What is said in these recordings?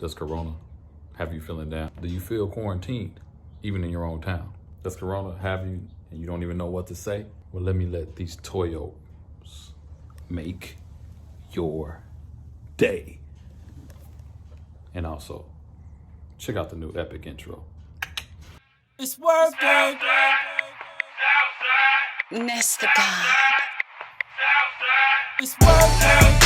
Does Corona have you feeling down? Do you feel quarantined, even in your own town? Does Corona have you and you don't even know what to say? Well, let me let these Toyos make your day. And also, check out the new epic intro. It's working. Mr. God. It's working.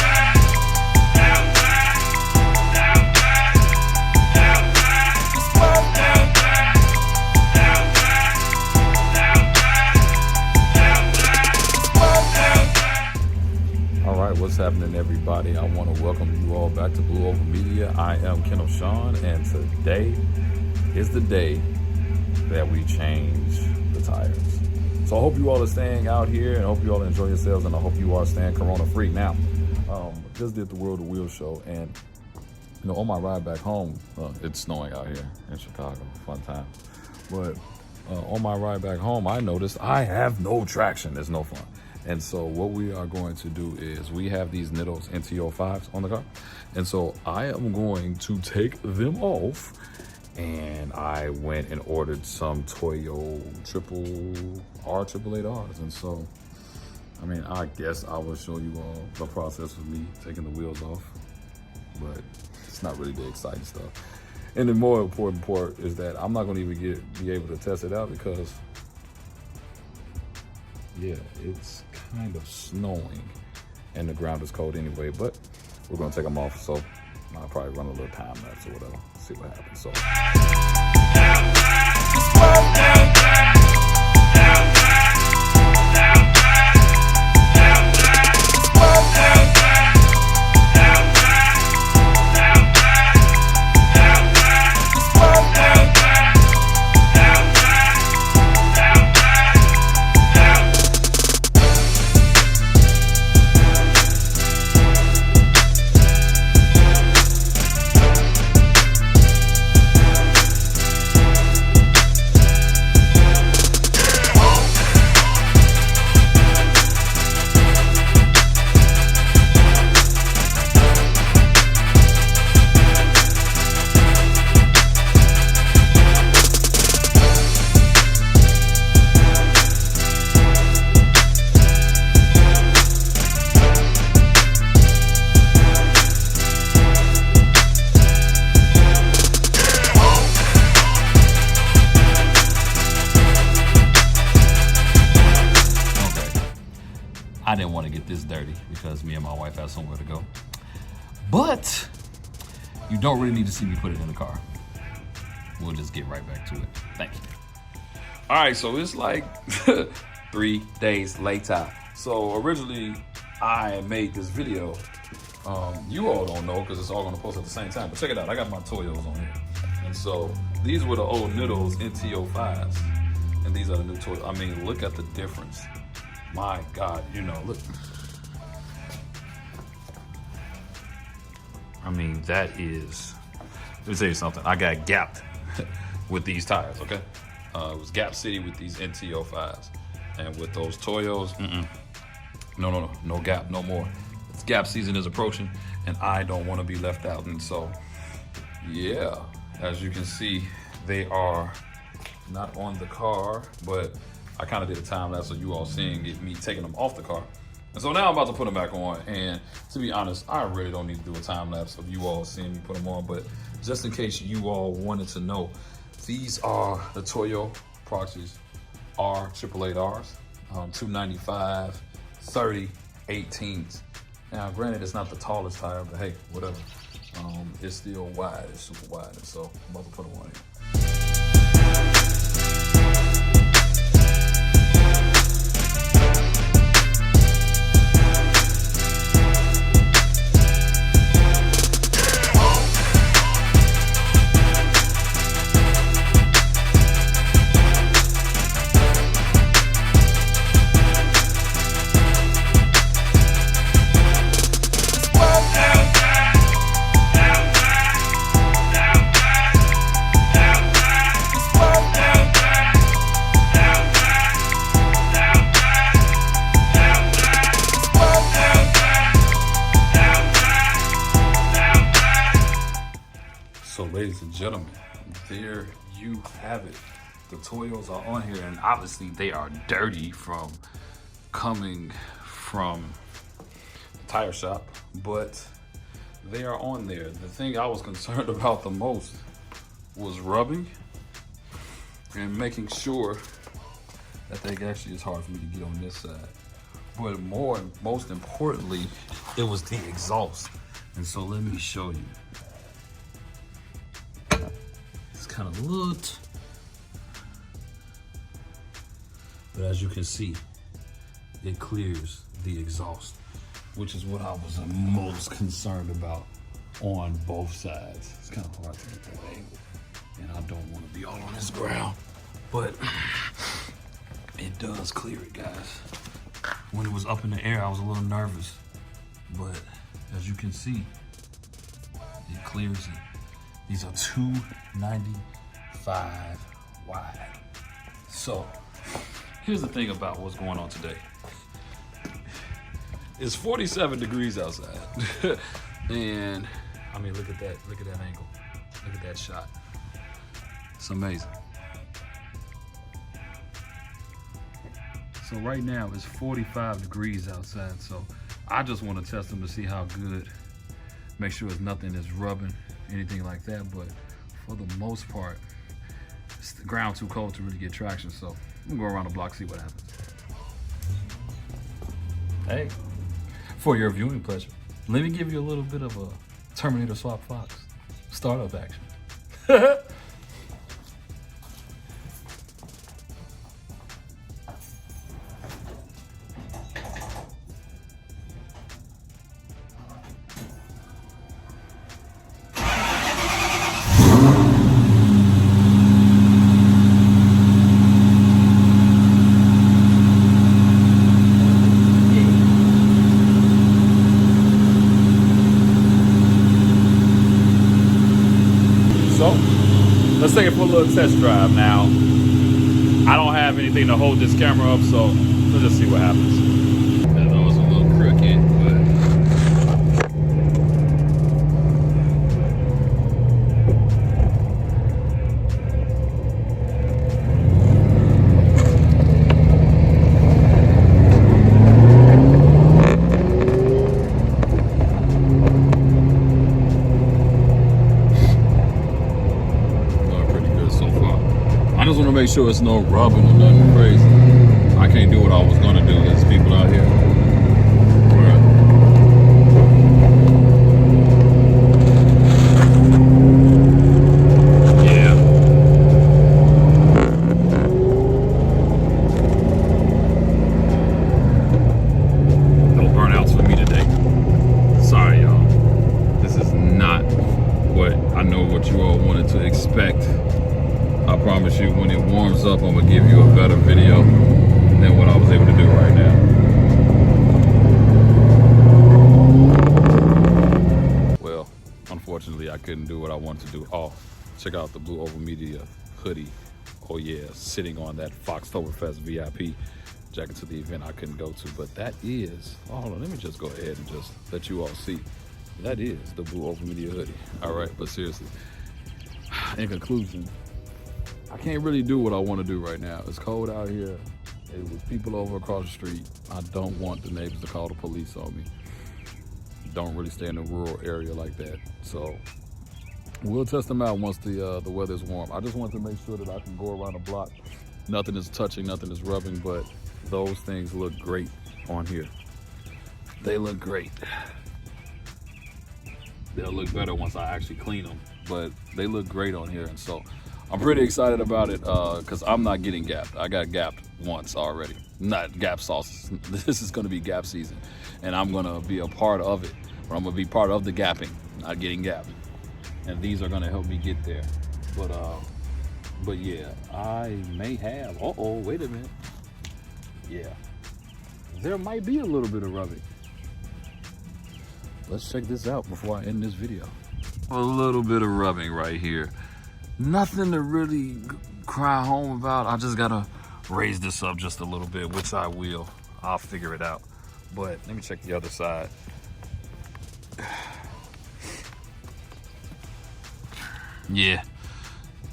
All right, what's happening, everybody? I want to welcome you all back to Blue Oval Media. I am Kendall Sean, and today is the day that we change the tires. So I hope you all are staying out here, and I hope you all enjoy yourselves, and I hope you are staying Corona free. Now, just did the World of Wheels show, and you know, on my ride back home, it's snowing out here in Chicago, fun time. But on my ride back home, I noticed I have no traction. There's no fun. And so what we are going to do is we have these Toyos NTO5s on the car. And so I am going to take them off. And I went and ordered some Toyo R888Rs. And so, I mean, I guess I will show you all the process of me taking the wheels off. But it's not really the exciting stuff. And the more important part is that I'm not going to even be able to test it out because, yeah, it's kind of snowing and the ground is cold anyway, but we're gonna take them off, so I'll probably run a little time lapse or whatever, see what happens. So I didn't want to get this dirty because me and my wife have somewhere to go. But you don't really need to see me put it in the car. We'll just get right back to it. Thank you. All right, so it's like 3 days later. So originally I made this video. You all don't know because it's all gonna post at the same time, but check it out. I got my Toyos on here. And so these were the old Toyos NTO5s. And these are the new Toyos. I mean, look at the difference. My God, you know, look. I mean, that is, let me tell you something. I got gapped with these tires, okay? It was Gap City with these NTO5s. And with those Toyos, no gap, no more. It's gap season is approaching, and I don't want to be left out. And so, yeah, as you can see, they are not on the car, but I kind of did a time lapse of you all seeing it, me taking them off the car. And so now I'm about to put them back on. And to be honest, I really don't need to do a time lapse of you all seeing me put them on. But just in case you all wanted to know, these are the Toyo Proxies R888Rs, 295, 30, 18s. Now, granted, it's not the tallest tire, but hey, whatever. It's still wide, it's super wide. And so I'm about to put them on here. So, ladies and gentlemen, there you have it. The Toyos are on here, and obviously they are dirty from coming from the tire shop, but they are on there. The thing I was concerned about the most was rubbing and making sure that they actually, it's hard for me to get on this side. But most importantly, it was the exhaust. And so let me show you. It's kind of looked, but as you can see, it clears the exhaust, which is what I was the most concerned about on both sides. It's kind of hard to get that angle, and I don't want to be all on this ground, but it does clear it, guys. When it was up in the air, I was a little nervous, but as you can see, it clears it. These are 295 wide. So here's the thing about what's going on today. It's 47 degrees outside. And I mean, look at that angle. Look at that shot. It's amazing. So right now it's 45 degrees outside. So I just want to test them to see how good. Make sure it's nothing that's rubbing, anything like that. But for the most part, it's the ground too cold to really get traction. So I'm gonna go around the block, see what happens. Hey, for your viewing pleasure, let me give you a little bit of a Terminator Swap Fox startup action. So, let's take it for a little test drive now. I don't have anything to hold this camera up, so let's just see what happens. I know it's a little crooked, but I just want to make sure it's no rubbing or nothing crazy. I can't do what I was going to do. There's people out here. Yeah. No burnouts for me today. Sorry, y'all. This is not what I know what you all wanted to expect. I promise you, when it warms up, I'm gonna give you a better video than what I was able to do right now. Well, unfortunately, I couldn't do what I wanted to do. Oh, check out the Blue Oval Media hoodie. Oh yeah, sitting on that Foxtoberfest VIP jacket to the event I couldn't go to. But that is, oh, hold on, let me just go ahead and just let you all see. That is the Blue Oval Media hoodie. All right, but seriously, in conclusion, I can't really do what I want to do right now. It's cold out here. It was people over across the street. I don't want the neighbors to call the police on me. Don't really stay in a rural area like that. So we'll test them out once the weather's warm. I just want to make sure that I can go around the block. Nothing is touching, nothing is rubbing, but those things look great on here. They look great. They'll look better once I actually clean them, but they look great on here. And so I'm pretty excited about it because I'm not getting gapped. I got gapped once already. Not gap sauce. This is going to be gap season, and I'm going to be a part of it. Or I'm going to be part of the gapping, not getting gapped. And these are going to help me get there. But yeah, I may have. Uh-oh, wait a minute. Yeah, there might be a little bit of rubbing. Let's check this out before I end this video. A little bit of rubbing right here. Nothing to really cry home about. I just gotta raise this up just a little bit, which I will. I'll figure it out. But let me check the other side. yeah,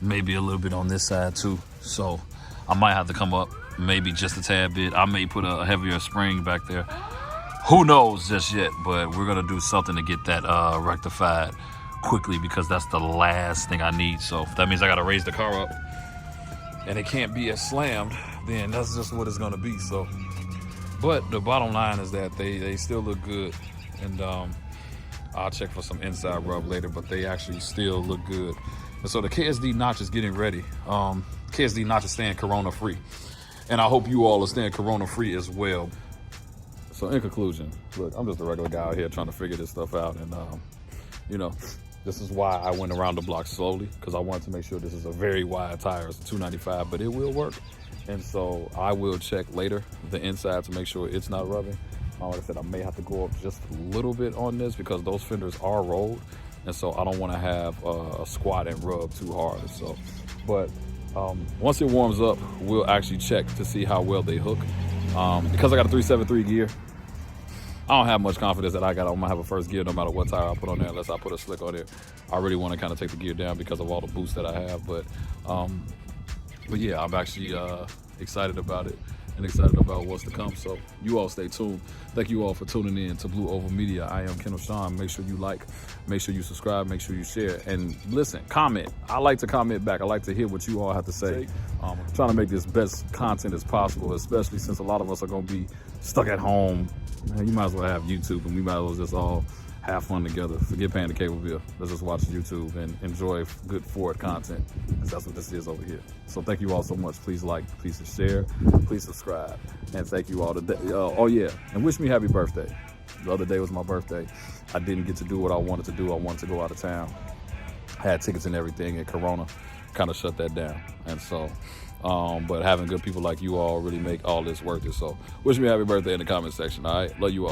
maybe a little bit on this side too. So I might have to come up maybe just a tad bit. I may put a heavier spring back there. Who knows just yet, but we're gonna do something to get that rectified quickly, because that's the last thing I need. So if that means I gotta raise the car up and it can't be as slammed, then that's just what it's gonna be. So, but the bottom line is that they still look good, and I'll check for some inside rub later, but they actually still look good. And so the KSD notch is getting ready. KSD notch is staying corona free, and I hope you all are staying corona free as well. So in conclusion, look, I'm just a regular guy out here trying to figure this stuff out, and you know, this is why I went around the block slowly, because I wanted to make sure this is a very wide tire. It's a 295, but it will work. And so I will check later the inside to make sure it's not rubbing. Like I said, I may have to go up just a little bit on this because those fenders are rolled, and so I don't want to have a squat and rub too hard. So, but once it warms up, we'll actually check to see how well they hook. Because I got a 373 gear, I don't have much confidence that I'm gonna have a first gear no matter what tire I put on there, unless I put a slick on there. I really want to kind of take the gear down because of all the boost that I have. But yeah, I'm actually excited about it and excited about what's to come. So you all stay tuned. Thank you all for tuning in to Blue Oval Media. I am Kendall Sean. Make sure you like, make sure you subscribe, make sure you share, and listen, comment. I like to comment back. I like to hear what you all have to say. I'm trying to make this best content as possible, especially since a lot of us are going to be stuck at home. Man, you might as well have YouTube, and we might as well just all have fun together. Forget paying the cable bill. Let's just watch YouTube and enjoy good Ford content, because that's what this is over here. So thank you all so much. Please like, please share, please subscribe, and thank you all today. Oh yeah, and wish me happy birthday. The other day was my birthday. I didn't get to do what I wanted to do. I wanted to go out of town. I had tickets and everything, and Corona kind of shut that down. And so, but having good people like you all really make all this worth it. So wish me happy birthday in the comment section. All right, love you all.